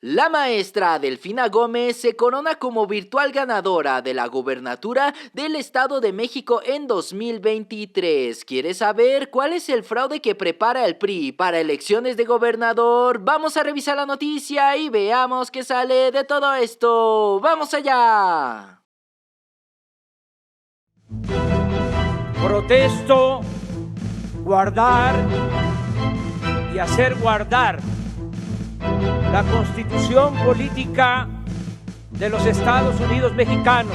La maestra Delfina Gómez se corona como virtual ganadora de la gubernatura del Estado de México en 2023. ¿Quieres saber cuál es el fraude que prepara el PRI para elecciones de gobernador? Vamos a revisar la noticia y veamos qué sale de todo esto. ¡Vamos allá! Protesto guardar y hacer guardar la Constitución política de los Estados Unidos mexicanos.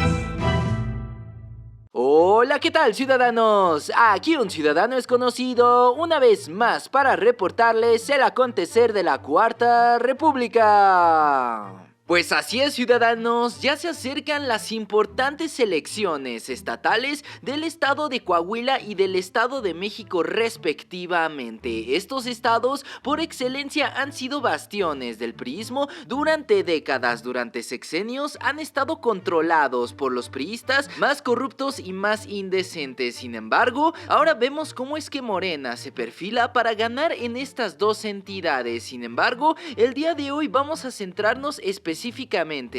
Hola, ¿qué tal, ciudadanos? Aquí un ciudadano es conocido una vez más para reportarles el acontecer de la Cuarta República. Pues así es, ciudadanos, ya se acercan las importantes elecciones estatales del estado de Coahuila y del estado de México respectivamente. Estos estados por excelencia han sido bastiones del priismo durante décadas, durante sexenios han estado controlados por los priistas más corruptos y más indecentes. Sin embargo, ahora vemos cómo es que Morena se perfila para ganar en estas dos entidades. Sin embargo, el día de hoy vamos a centrarnos específicamente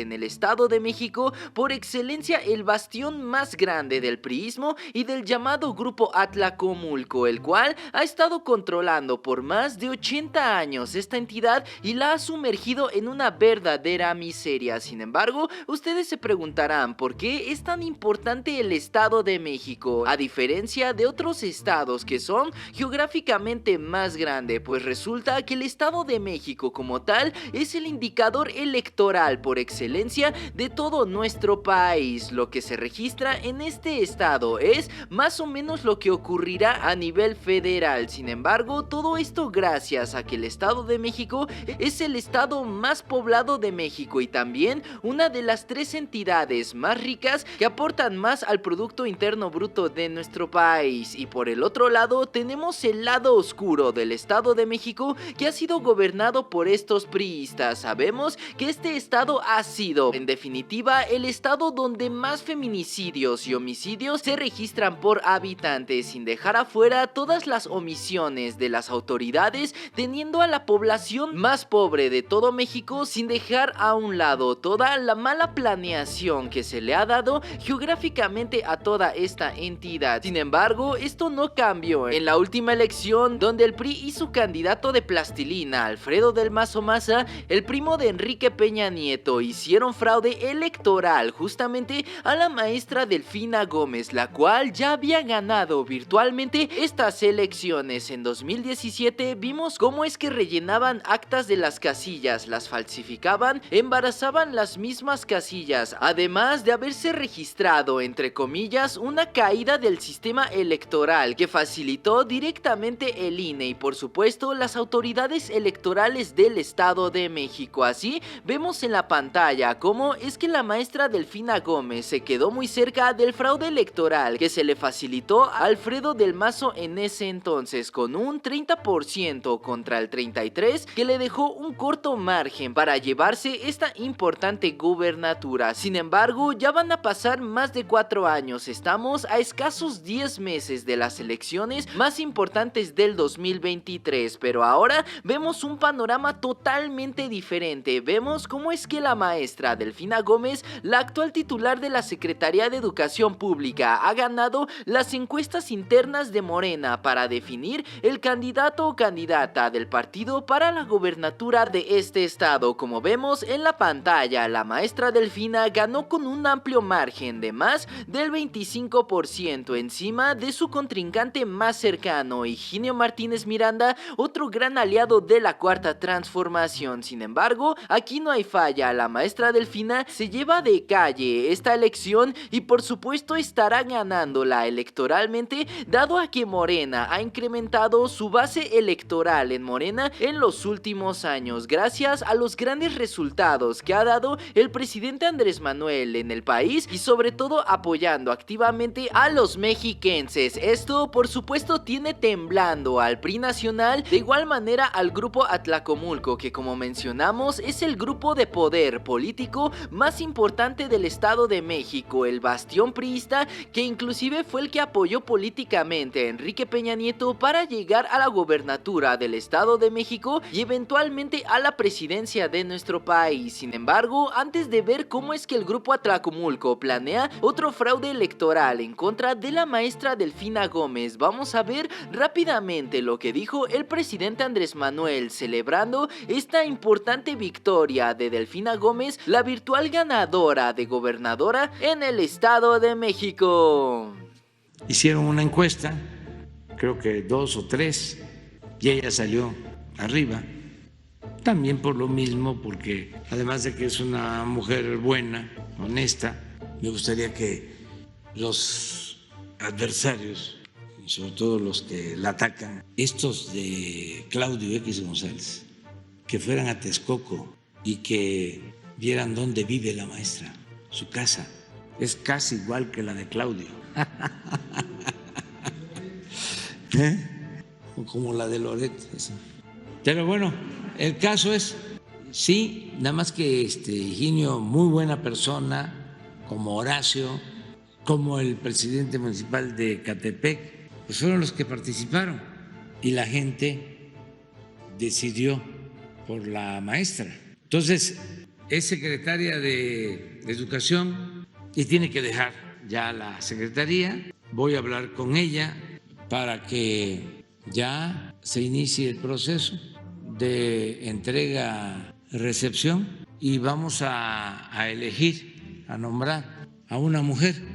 en el Estado de México, por excelencia el bastión más grande del priismo y del llamado Grupo Atlacomulco, el cual ha estado controlando por más de 80 años esta entidad y la ha sumergido en una verdadera miseria. Sin embargo, ustedes se preguntarán por qué es tan importante el Estado de México, a diferencia de otros estados que son geográficamente más grandes. Pues resulta que el Estado de México como tal es el indicador electoral por excelencia de todo nuestro país. Lo que se registra en este estado es más o menos lo que ocurrirá a nivel federal. Sin embargo, todo esto gracias a que el Estado de México es el estado más poblado de México y también una de las tres entidades más ricas que aportan más al Producto Interno Bruto de nuestro país. Y por el otro lado tenemos el lado oscuro del Estado de México, que ha sido gobernado por estos priistas. Sabemos que este estado ha sido, en definitiva, el estado donde más feminicidios y homicidios se registran por habitante, sin dejar afuera todas las omisiones de las autoridades, teniendo a la población más pobre de todo México, sin dejar a un lado toda la mala planeación que se le ha dado geográficamente a toda esta entidad. Sin embargo, esto no cambió en la última elección, donde el PRI y su candidato de plastilina, Alfredo del Mazo Maza, el primo de Enrique Peña Nieto, hicieron fraude electoral justamente a la maestra Delfina Gómez, la cual ya había ganado virtualmente estas elecciones. En 2017 vimos cómo es que rellenaban actas de las casillas, las falsificaban, embarazaban las mismas casillas, además de haberse registrado, entre comillas, una caída del sistema electoral que facilitó directamente el INE y por supuesto las autoridades electorales del Estado de México. Así vemos en la pantalla cómo es que la maestra Delfina Gómez se quedó muy cerca del fraude electoral que se le facilitó a Alfredo del Mazo en ese entonces, con un 30% contra el 33%, que le dejó un corto margen para llevarse esta importante gubernatura. Sin embargo, ya van a pasar más de 4 años, estamos a escasos 10 meses de las elecciones más importantes del 2023, pero ahora vemos un panorama totalmente diferente. Vemos cómo es que la maestra Delfina Gómez, la actual titular de la Secretaría de Educación Pública, ha ganado las encuestas internas de Morena para definir el candidato o candidata del partido para la gobernatura de este estado. Como vemos en la pantalla, la maestra Delfina ganó con un amplio margen de más del 25% encima de su contrincante más cercano, Higinio Martínez Miranda, otro gran aliado de la Cuarta Transformación. Sin embargo, aquí no hay falla, la maestra Delfina se lleva de calle esta elección y por supuesto estará ganándola electoralmente, dado a que Morena ha incrementado su base electoral en Morena en los últimos años, gracias a los grandes resultados que ha dado el presidente Andrés Manuel en el país y sobre todo apoyando activamente a los mexiquenses. Esto por supuesto tiene temblando al PRI nacional, de igual manera al Grupo Atlacomulco, que como mencionamos es el grupo de de poder político más importante del Estado de México, el bastión priista, que inclusive fue el que apoyó políticamente a Enrique Peña Nieto para llegar a la gobernatura del Estado de México y eventualmente a la presidencia de nuestro país. Sin embargo, antes de ver cómo es que el grupo Atlacomulco planea otro fraude electoral en contra de la maestra Delfina Gómez, vamos a ver rápidamente lo que dijo el presidente Andrés Manuel celebrando esta importante victoria de Delfina Gómez, la virtual ganadora de gobernadora en el Estado de México. Hicieron una encuesta, creo que 2 o 3, y ella salió arriba. También por lo mismo, porque además de que es una mujer buena, honesta, me gustaría que los adversarios, sobre todo los que la atacan, estos de Claudio X González, que fueran a Texcoco y que vieran dónde vive la maestra, su casa. Es casi igual que la de Claudio. O como la de Loret. Pero bueno, el caso es, sí, nada más que Higinio, muy buena persona, como Horacio, como el presidente municipal de Catepec, pues fueron los que participaron y la gente decidió por la maestra. Entonces, es secretaria de Educación y tiene que dejar ya la secretaría. Voy a hablar con ella para que ya se inicie el proceso de entrega-recepción y vamos a elegir, a nombrar a una mujer.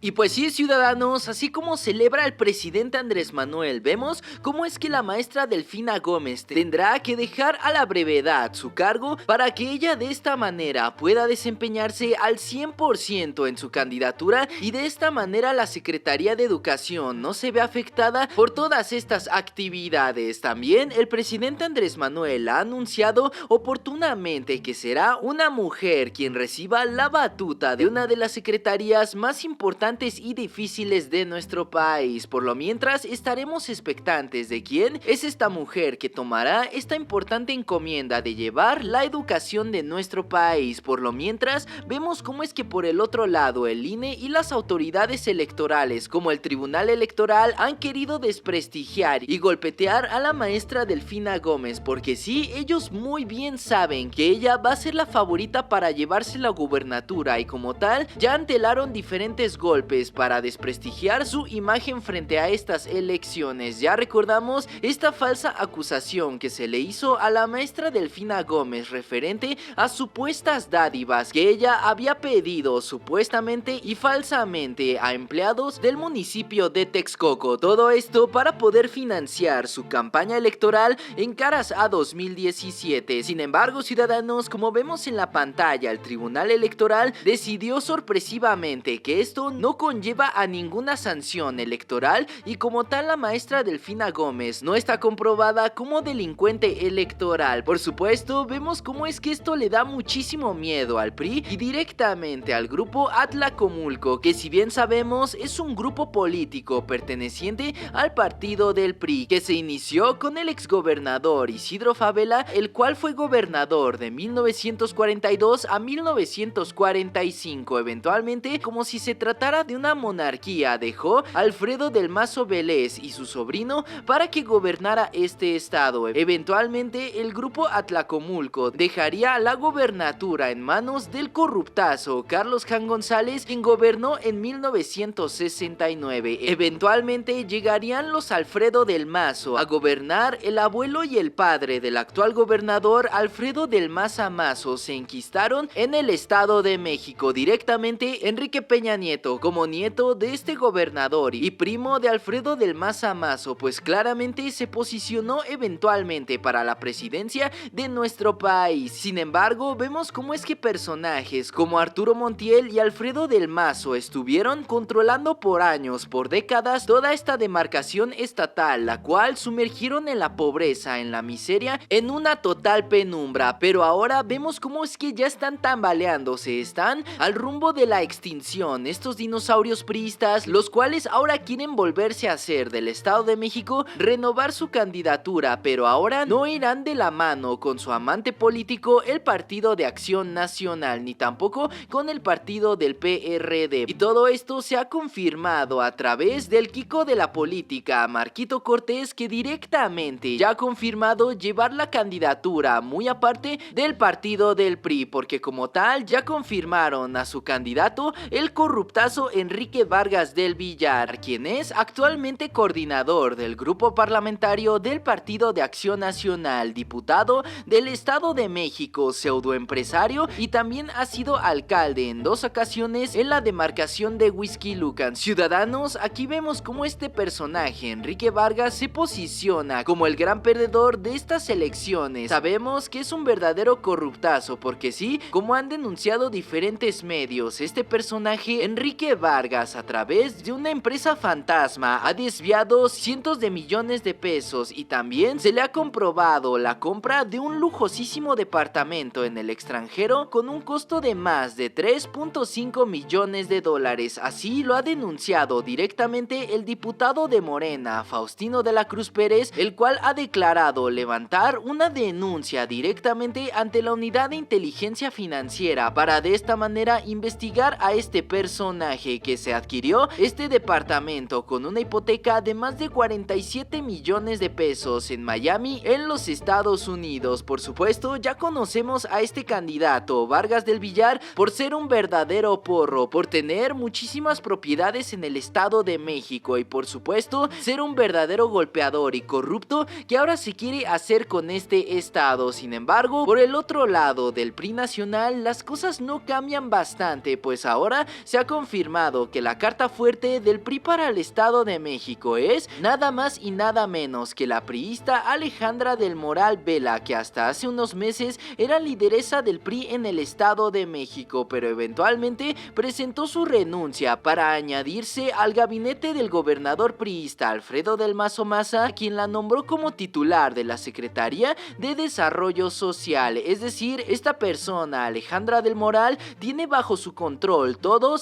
Y pues sí, ciudadanos, así como celebra el presidente Andrés Manuel, vemos cómo es que la maestra Delfina Gómez tendrá que dejar a la brevedad su cargo para que ella de esta manera pueda desempeñarse al 100% en su candidatura y de esta manera la Secretaría de Educación no se ve afectada por todas estas actividades. También el presidente Andrés Manuel ha anunciado oportunamente que será una mujer quien reciba la batuta de una de las secretarías más importantes y difíciles de nuestro país. Por lo mientras estaremos expectantes de quién es esta mujer que tomará esta importante encomienda de llevar la educación de nuestro país. Por lo mientras vemos cómo es que por el otro lado el INE y las autoridades electorales como el Tribunal Electoral han querido desprestigiar y golpetear a la maestra Delfina Gómez, porque sí, ellos muy bien saben que ella va a ser la favorita para llevarse la gubernatura y como tal ya antelaron diferentes golpes para desprestigiar su imagen frente a estas elecciones. Ya recordamos esta falsa acusación que se le hizo a la maestra Delfina Gómez referente a supuestas dádivas que ella había pedido supuestamente y falsamente a empleados del municipio de Texcoco. Todo esto para poder financiar su campaña electoral en caras a 2017. Sin embargo, ciudadanos, como vemos en la pantalla, el Tribunal Electoral decidió sorpresivamente que esto no conlleva a ninguna sanción electoral y como tal la maestra Delfina Gómez no está comprobada como delincuente electoral. Por supuesto, vemos cómo es que esto le da muchísimo miedo al PRI y directamente al grupo Atlacomulco, que si bien sabemos es un grupo político perteneciente al partido del PRI, que se inició con el exgobernador Isidro Fabela, el cual fue gobernador de 1942 a 1945. Eventualmente, como si se tratara de una monarquía, dejó a Alfredo del Mazo Vélez y su sobrino para que gobernara este estado. Eventualmente el grupo Atlacomulco dejaría la gobernatura en manos del corruptazo Carlos Jan González, quien gobernó en 1969. Eventualmente llegarían los Alfredo del Mazo a gobernar. El abuelo y el padre del actual gobernador Alfredo del Maza Mazo se enquistaron en el Estado de México. Directamente Enrique Peña Nieto, como nieto de este gobernador y primo de Alfredo del Maza Mazo, pues claramente se posicionó eventualmente para la presidencia de nuestro país. Sin embargo, vemos cómo es que personajes como Arturo Montiel y Alfredo del Mazo estuvieron controlando por años, por décadas, toda esta demarcación estatal, la cual sumergieron en la pobreza, en la miseria, en una total penumbra. Pero ahora vemos cómo es que ya están tambaleándose, están al rumbo de la extinción. Estos dinosaurios dinosaurios priistas, los cuales ahora quieren volverse a hacer del Estado de México, renovar su candidatura, pero ahora no irán de la mano con su amante político, el Partido de Acción Nacional, ni tampoco con el partido del PRD. Y todo esto se ha confirmado a través del Kiko de la política, Marquito Cortés, que directamente ya ha confirmado llevar la candidatura muy aparte del partido del PRI, porque como tal ya confirmaron a su candidato, el corruptazo Enrique Vargas del Villar, quien es actualmente coordinador del grupo parlamentario del Partido de Acción Nacional, diputado del Estado de México, pseudoempresario y también ha sido alcalde en 2 ocasiones en la demarcación de Huixquilucan. Ciudadanos, aquí vemos cómo este personaje, Enrique Vargas, se posiciona como el gran perdedor de estas elecciones. Sabemos que es un verdadero corruptazo, porque sí, como han denunciado diferentes medios, este personaje, Enrique Vargas, a través de una empresa fantasma, ha desviado cientos de millones de pesos y también se le ha comprobado la compra de un lujosísimo departamento en el extranjero con un costo de más de 3.5 millones de dólares. Así lo ha denunciado directamente el diputado de Morena, Faustino de la Cruz Pérez, el cual ha declarado levantar una denuncia directamente ante la Unidad de Inteligencia Financiera para de esta manera investigar a este personaje que se adquirió este departamento con una hipoteca de más de 47 millones de pesos en Miami, en los Estados Unidos. Por supuesto, ya conocemos a este candidato, Vargas del Villar, por ser un verdadero porro, por tener muchísimas propiedades en el Estado de México y por supuesto ser un verdadero golpeador y corrupto que ahora se quiere hacer con este estado. Sin embargo, por el otro lado del PRI nacional, las cosas no cambian bastante, pues ahora se ha confirmado que la carta fuerte del PRI para el Estado de México es nada más y nada menos que la priista Alejandra del Moral Vela, que hasta hace unos meses era lideresa del PRI en el Estado de México, pero eventualmente presentó su renuncia para añadirse al gabinete del gobernador priista Alfredo del Mazo Maza, quien la nombró como titular de la Secretaría de Desarrollo Social. Es decir, esta persona, Alejandra del Moral, tiene bajo su control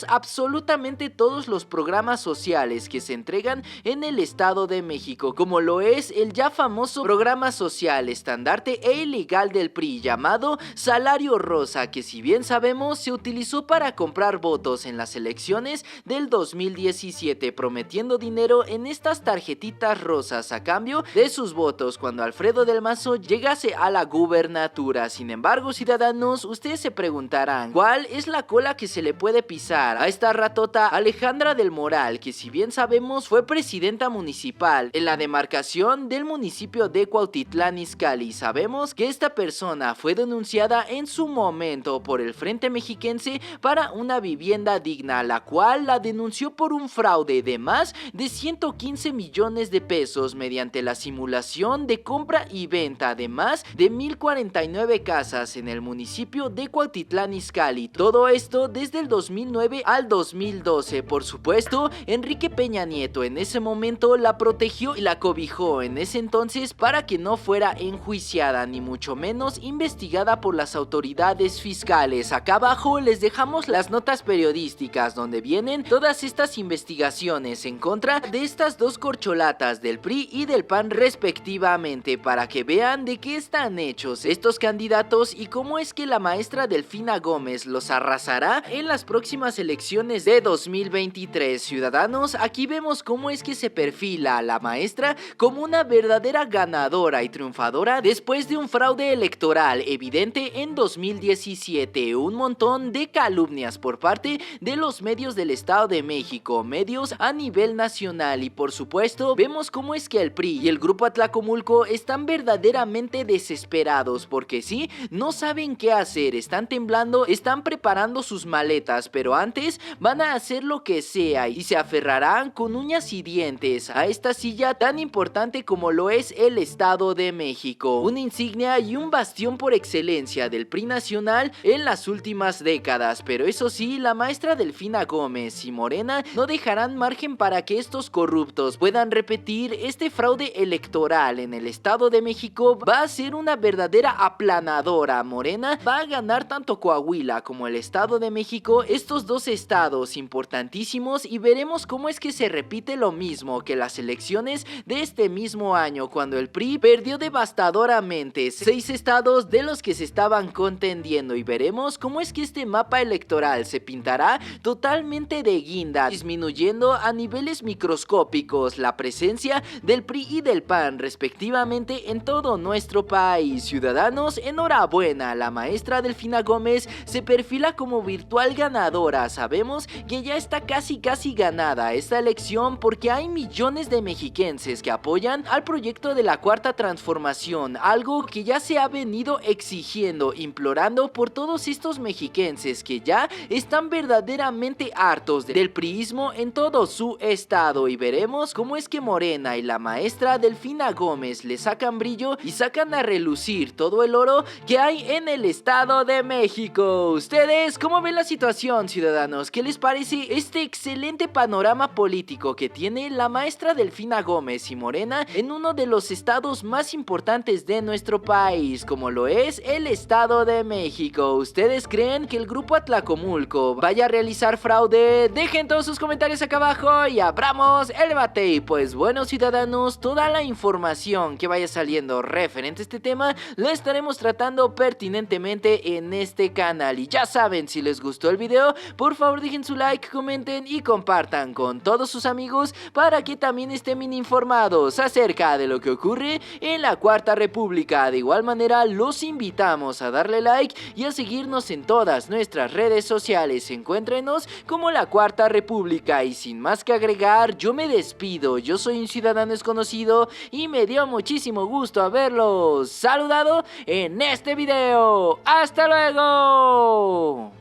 absolutamente todos los programas sociales que se entregan en el Estado de México, como lo es el ya famoso programa social estandarte e ilegal del PRI llamado Salario Rosa, que si bien sabemos se utilizó para comprar votos en las elecciones del 2017, prometiendo dinero en estas tarjetitas rosas a cambio de sus votos cuando Alfredo del Mazo llegase a la gubernatura. Sin embargo, ciudadanos, ustedes se preguntarán, ¿cuál es la cola que se le puede pisar a esta ratota Alejandra del Moral, que si bien sabemos fue presidenta municipal en la demarcación del municipio de Cuautitlán Izcalli? Sabemos que esta persona fue denunciada en su momento por el Frente Mexiquense para una vivienda digna, la cual la denunció por un fraude de más de 115 millones de pesos mediante la simulación de compra y venta de más de 1049 casas en el municipio de Cuautitlán Izcalli. Todo esto desde el 2009 al 2012. Por supuesto, Enrique Peña Nieto en ese momento la protegió y la cobijó en ese entonces para que no fuera enjuiciada ni mucho menos investigada por las autoridades fiscales. Acá abajo les dejamos las notas periodísticas donde vienen todas estas investigaciones en contra de estas dos corcholatas del PRI y del PAN respectivamente, para que vean de qué están hechos estos candidatos y cómo es que la maestra Delfina Gómez los arrasará en las próximas elecciones de 2023. Ciudadanos, aquí vemos cómo es que se perfila a la maestra como una verdadera ganadora y triunfadora después de un fraude electoral evidente en 2017, un montón de calumnias por parte de los medios del Estado de México, medios a nivel nacional, y por supuesto vemos cómo es que el PRI y el grupo Atlacomulco están verdaderamente desesperados porque sí, no saben qué hacer, están temblando, están preparando sus maletas, pero antes van a hacer lo que sea y se aferrarán con uñas y dientes a esta silla tan importante como lo es el Estado de México, una insignia y un bastión por excelencia del PRI nacional en las últimas décadas. Pero eso sí, la maestra Delfina Gómez y Morena no dejarán margen para que estos corruptos puedan repetir este fraude electoral en el Estado de México. Va a ser una verdadera aplanadora. Morena va a ganar tanto Coahuila como el Estado de México, estos dos estados estados importantísimos y veremos cómo es que se repite lo mismo que las elecciones de este mismo año, cuando el PRI perdió devastadoramente 6 estados de los que se estaban contendiendo, y veremos cómo es que este mapa electoral se pintará totalmente de guinda, disminuyendo a niveles microscópicos la presencia del PRI y del PAN respectivamente en todo nuestro país. Ciudadanos, enhorabuena, la maestra Delfina Gómez se perfila como virtual ganadora. Sabemos que ya está casi ganada esta elección porque hay millones de mexiquenses que apoyan al proyecto de la Cuarta Transformación, algo que ya se ha venido exigiendo, implorando por todos estos mexiquenses que ya están verdaderamente hartos del priismo en todo su estado. Y veremos cómo es que Morena y la maestra Delfina Gómez le sacan brillo y sacan a relucir todo el oro que hay en el Estado de México. ¿Ustedes cómo ven la situación, ciudadanos? ¿Qué les parece este excelente panorama político que tiene la maestra Delfina Gómez y Morena en uno de los estados más importantes de nuestro país, como lo es el Estado de México? ¿Ustedes creen que el grupo Atlacomulco vaya a realizar fraude? Dejen todos sus comentarios acá abajo y abramos el debate. Y pues bueno, ciudadanos, toda la información que vaya saliendo referente a este tema la estaremos tratando pertinentemente en este canal. Y ya saben, si les gustó el video, por favor dejen su like, comenten y compartan con todos sus amigos para que también estén bien informados acerca de lo que ocurre en la Cuarta República. De igual manera, los invitamos a darle like y a seguirnos en todas nuestras redes sociales. Encuéntrenos como la Cuarta República. Y sin más que agregar, yo me despido. Yo soy un ciudadano desconocido y me dio muchísimo gusto haberlos saludado en este video. ¡Hasta luego!